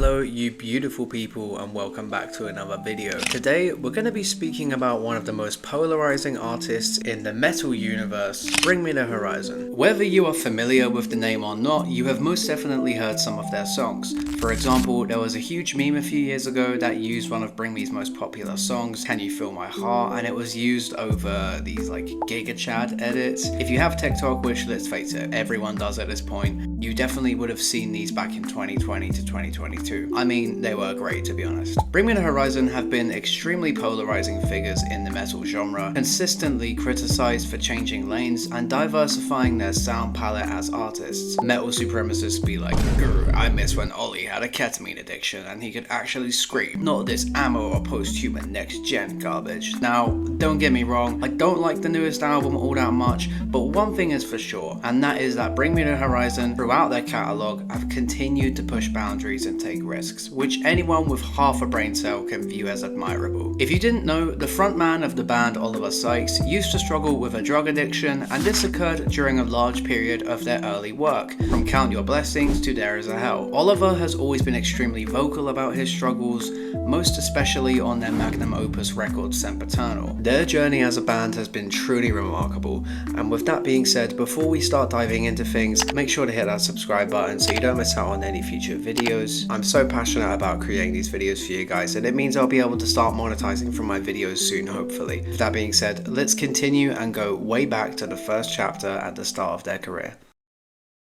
Hello you beautiful people and welcome back to another video. Today we're going to be speaking about one of the most polarizing artists in the metal universe, Bring Me the Horizon. Whether you are familiar with the name or not, you have most definitely heard some of their songs. For example, there was a huge meme a few years ago that used one of Bring Me's most popular songs, Can You Feel My Heart, and it was used over these like Giga Chad edits. If you have TikTok, which let's face it, everyone does at this point, you definitely would have seen these back in 2020 to 2022. I mean, they were great to be honest. Bring Me the Horizon have been extremely polarizing figures in the metal genre, consistently criticized for changing lanes and diversifying their sound palette as artists. Metal supremacists be like, "Grr, I miss when Ollie had a ketamine addiction and he could actually scream, not this ammo or Posthuman next gen garbage." Now, don't get me wrong, I don't like the newest album all that much, but one thing is for sure, and that is that Bring Me the Horizon throughout their catalogue have continued to push boundaries and take risks, which anyone with half a brain cell can view as admirable. If you didn't know, the frontman of the band, Oliver Sykes, used to struggle with a drug addiction, and this occurred during a large period of their early work, from Count Your Blessings to There Is a Hell. Oliver has always been extremely vocal about his struggles, most especially on their magnum opus record Sempiternal. Their journey as a band has been truly remarkable, and with that being said, before we start diving into things, make sure to hit that subscribe button so you don't miss out on any future videos. I'm so passionate about creating these videos for you guys, and it means I'll be able to start monetizing from my videos soon, hopefully. With that being said, let's continue and go way back to the first chapter at the start of their career.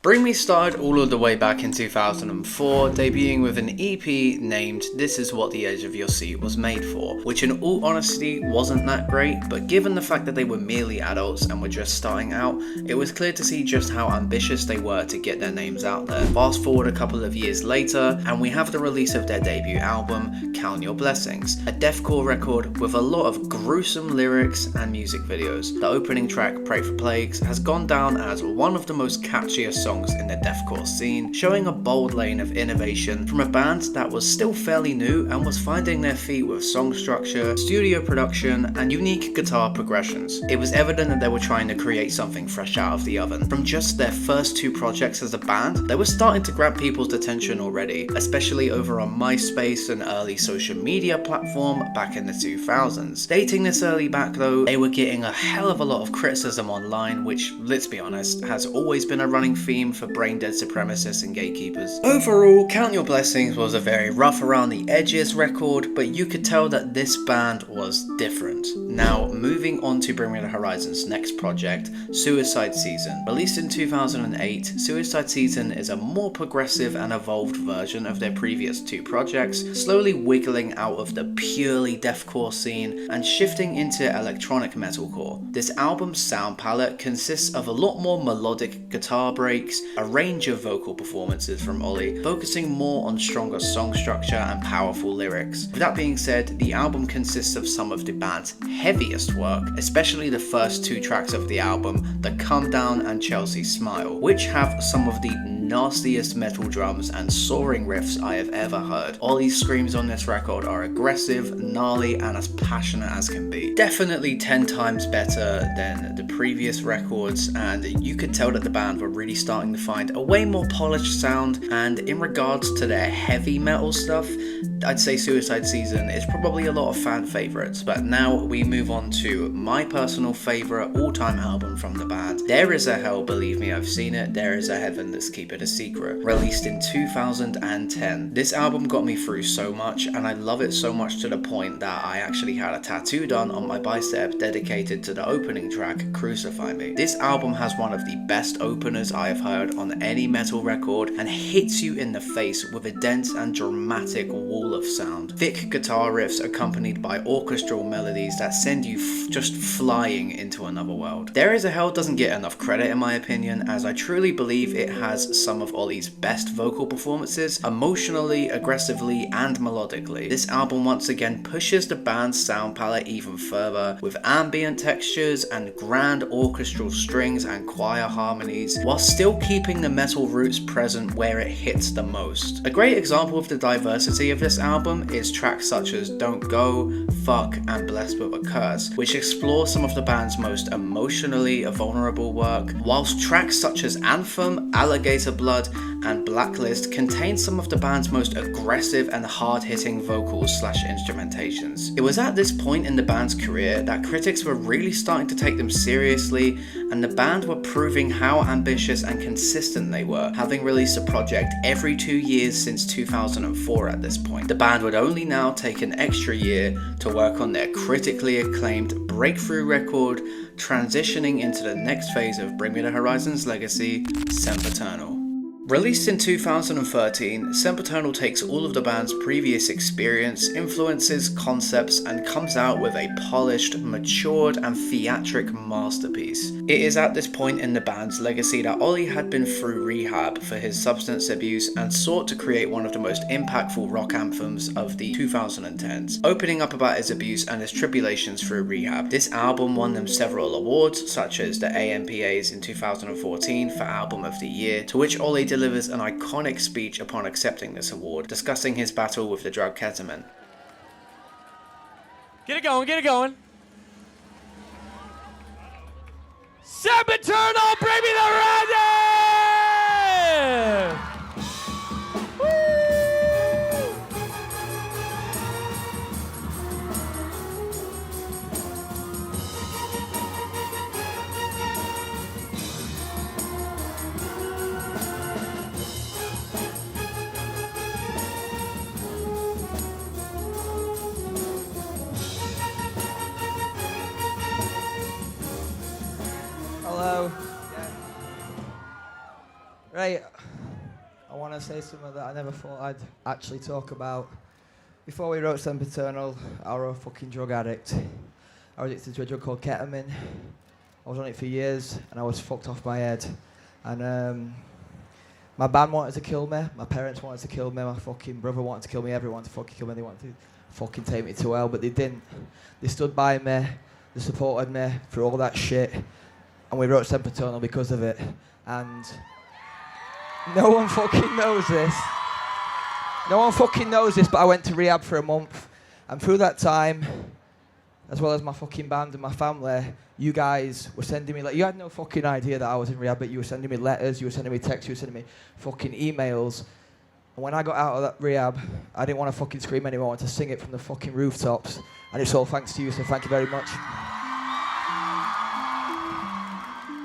Bring Me started all of the way back in 2004, debuting with an EP named This Is What the Edge of Your Seat Was Made For, which in all honesty wasn't that great, but given the fact that they were merely adults and were just starting out, it was clear to see just how ambitious they were to get their names out there. Fast forward a couple of years later, and we have the release of their debut album, Count Your Blessings, a deathcore record with a lot of gruesome lyrics and music videos. The opening track, Pray for Plagues, has gone down as one of the most catchiest songs in the deathcore scene, showing a bold lane of innovation from a band that was still fairly new and was finding their feet with song structure, studio production, and unique guitar progressions. It was evident that they were trying to create something fresh out of the oven. From just their first two projects as a band, they were starting to grab people's attention already, especially over on MySpace, an early social media platform back in the 2000s. Dating this early back though, they were getting a hell of a lot of criticism online, which, let's be honest, has always been a running theme for brain-dead supremacists and gatekeepers. Overall, Count Your Blessings was a very rough around the edges record, but you could tell that this band was different. Now, moving on to Bring Me the Horizon's next project, Suicide Season. Released in 2008, Suicide Season is a more progressive and evolved version of their previous two projects, slowly wiggling out of the purely deathcore scene and shifting into electronic metalcore. This album's sound palette consists of a lot more melodic guitar breaks, a range of vocal performances from Ollie, focusing more on stronger song structure and powerful lyrics. With that being said, the album consists of some of the band's heaviest work, especially the first two tracks of the album, The Come Down and Chelsea Smile, which have some of the nastiest metal drums and soaring riffs I have ever heard. Ollie's screams on this record are aggressive, gnarly, and as passionate as can be. Definitely 10 times better than the previous records, and you could tell that the band were really starting to find a way more polished sound, and in regards to their heavy metal stuff, I'd say Suicide Season is probably a lot of fan favourites. But now we move on to my personal favourite all-time album from the band. There Is a Hell, believe me, I've seen it. There Is a Heaven, Let's Keep It a Secret. Released in 2010. This album got me through so much, and I love it so much to the point that I actually had a tattoo done on my bicep dedicated to the opening track, Crucify Me. This album has one of the best openers I have heard on any metal record and hits you in the face with a dense and dramatic wall of sound. Thick guitar riffs accompanied by orchestral melodies that send you just flying into another world. There Is a Hell doesn't get enough credit in my opinion, as I truly believe it has some of Ollie's best vocal performances, emotionally, aggressively, and melodically. This album once again pushes the band's sound palette even further, with ambient textures and grand orchestral strings and choir harmonies, while still keeping the metal roots present where it hits the most. A great example of the diversity of this album is tracks such as Don't Go, Fuck, and Blessed with a Curse, which explore some of the band's most emotionally vulnerable work, whilst tracks such as Anthem, Alligator Blood and Blacklist contain some of the band's most aggressive and hard-hitting vocals / instrumentations. It was at this point in the band's career that critics were really starting to take them seriously, and the band were proving how ambitious and consistent they were, having released a project every 2 years since 2004 at this point. The band would only now take an extra year to work on their critically acclaimed breakthrough record, transitioning into the next phase of Bring Me the Horizon's legacy, Sempiternal. Released in 2013, Sempiternal takes all of the band's previous experience, influences, concepts, and comes out with a polished, matured, and theatric masterpiece. It is at this point in the band's legacy that Ollie had been through rehab for his substance abuse and sought to create one of the most impactful rock anthems of the 2010s, opening up about his abuse and his tribulations through rehab. This album won them several awards, such as the AMPAs in 2014 for Album of the Year, to which Ollie delivers an iconic speech upon accepting this award, discussing his battle with the drug ketamine. Get it going, get it going. Sempiternal, bring me the horizon! Hello. Right, I want to say something that I never thought I'd actually talk about. Before we wrote Sempiternal, I was a fucking drug addict. I was addicted to a drug called ketamine. I was on it for years and I was fucked off my head. And my band wanted to kill me, my parents wanted to kill me, my fucking brother wanted to kill me, everyone wanted to fucking kill me, they wanted to fucking take me to hell, but they didn't. They stood by me, they supported me through all that shit. And we wrote Sempiternal because of it. And no one fucking knows this. No one fucking knows this, but I went to rehab for a month. And through that time, as well as my fucking band and my family, you guys were sending me, you had no fucking idea that I was in rehab, but you were sending me letters, you were sending me texts, you were sending me fucking emails. And when I got out of that rehab, I didn't want to fucking scream anymore, I wanted to sing it from the fucking rooftops. And it's all thanks to you, so thank you very much.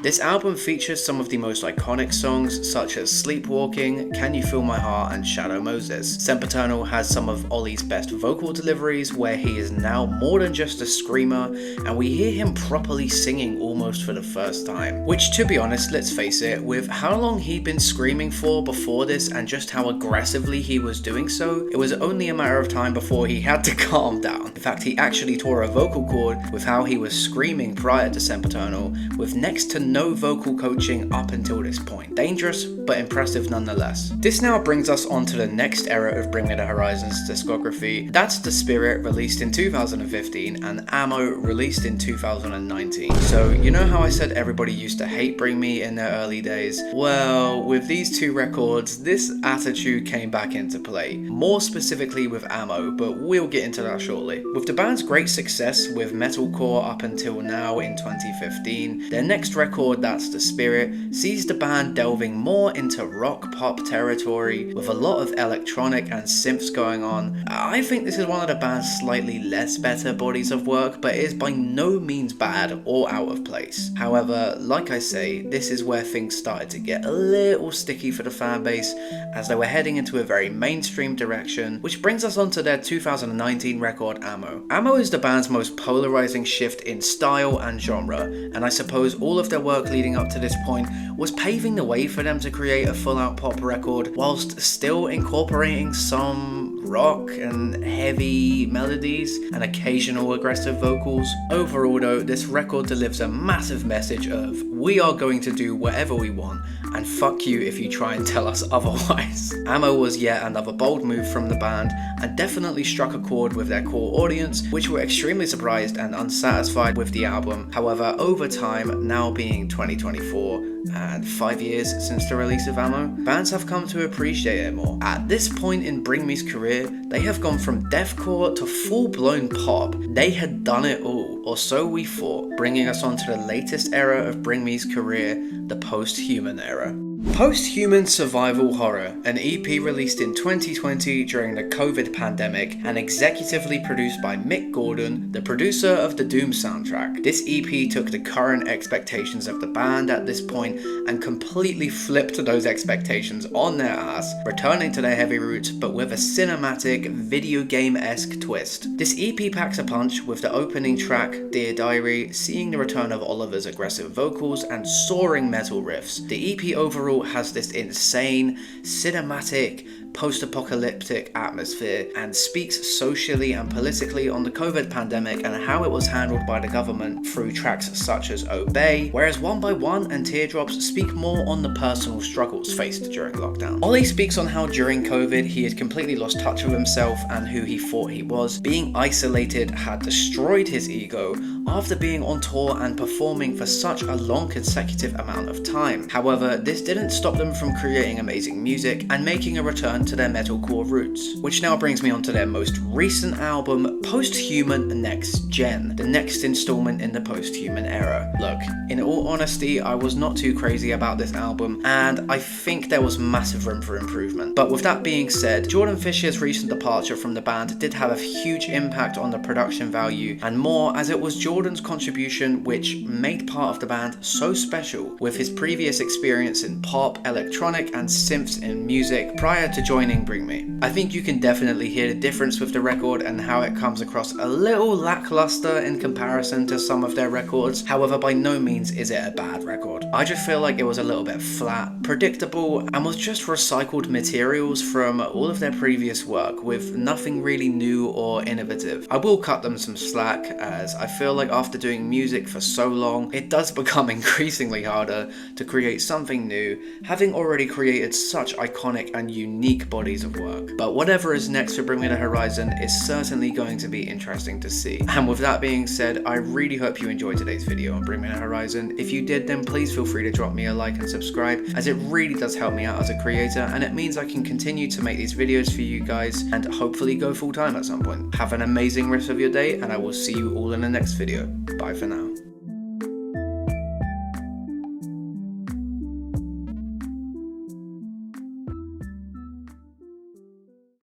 This album features some of the most iconic songs such as Sleepwalking, Can You Feel My Heart, and Shadow Moses. Sempiternal has some of Ollie's best vocal deliveries where he is now more than just a screamer, and we hear him properly singing almost for the first time. Which, to be honest, let's face it, with how long he'd been screaming for before this and just how aggressively he was doing so, it was only a matter of time before he had to calm down. In fact, he actually tore a vocal cord with how he was screaming prior to Sempiternal, with next to no vocal coaching up until this point. Dangerous, but impressive nonetheless. This now brings us on to the next era of Bring Me the Horizon's discography. That's The Spirit, released in 2015, and Ammo, released in 2019. So, you know how I said everybody used to hate Bring Me in their early days? Well, with these two records, this attitude came back into play. More specifically with Ammo, but we'll get into that shortly. With the band's great success with metalcore up until now in 2015, their next record, That's The Spirit, sees the band delving more into rock pop territory with a lot of electronic and synths going on. I think this is one of the band's slightly less better bodies of work, but it is by no means bad or out of place. However, like I say, this is where things started to get a little sticky for the fan base as they were heading into a very mainstream direction, which brings us on to their 2019 record Ammo. Ammo is the band's most polarizing shift in style and genre, and I suppose all of their work leading up to this point was paving the way for them to create a full-out pop record whilst still incorporating some rock and heavy melodies and occasional aggressive vocals. Overall though, this record delivers a massive message of we are going to do whatever we want and fuck you if you try and tell us otherwise. Ammo was yet another bold move from the band and definitely struck a chord with their core audience, which were extremely surprised and unsatisfied with the album. However, over time, now being 2024 and 5 years since the release of Ammo, bands have come to appreciate it more. At this point in Bring Me's career, they have gone from deathcore to full-blown pop. They had done it all, or so we thought, bringing us on to the latest era of Bring Me's career, the Posthuman era. Posthuman Survival Horror, an EP released in 2020 during the COVID pandemic and executively produced by Mick Gordon, the producer of the Doom soundtrack. This EP took the current expectations of the band at this point and completely flipped those expectations on their ass, returning to their heavy roots but with a cinematic, video game-esque twist. This EP packs a punch with the opening track, Dear Diary, seeing the return of Oliver's aggressive vocals and soaring metal riffs. The EP overall has this insane, cinematic, post-apocalyptic atmosphere and speaks socially and politically on the COVID pandemic and how it was handled by the government through tracks such as Obey, whereas One by One and Teardrops speak more on the personal struggles faced during lockdown. Ollie speaks on how during COVID he had completely lost touch of himself and who he thought he was. Being isolated had destroyed his ego after being on tour and performing for such a long consecutive amount of time. However, this didn't stop them from creating amazing music and making a return to their metalcore roots. Which now brings me on to their most recent album, Posthuman Next Gen, the next installment in the Posthuman era. Look, in all honesty, I was not too crazy about this album, and I think there was massive room for improvement. But with that being said, Jordan Fisher's recent departure from the band did have a huge impact on the production value and more, as it was Jordan's contribution which made part of the band so special, with his previous experience in pop, electronic and synths in music prior to joining Bring Me. I think you can definitely hear the difference with the record and how it comes across a little lackluster in comparison to some of their records. However, by no means is it a bad record. I just feel like it was a little bit flat, predictable, and was just recycled materials from all of their previous work with nothing really new or innovative. I will cut them some slack, as I feel like after doing music for so long, it does become increasingly harder to create something new, having already created such iconic and unique bodies of work. But whatever is next for Bring Me the Horizon is certainly going to be interesting to see. And with that being said, I really hope you enjoyed today's video on Bring Me the Horizon. If you did, then please feel free to drop me a like and subscribe, as it really does help me out as a creator, and it means I can continue to make these videos for you guys and hopefully go full time at some point. Have an amazing rest of your day, and I will see you all in the next video. Bye for now.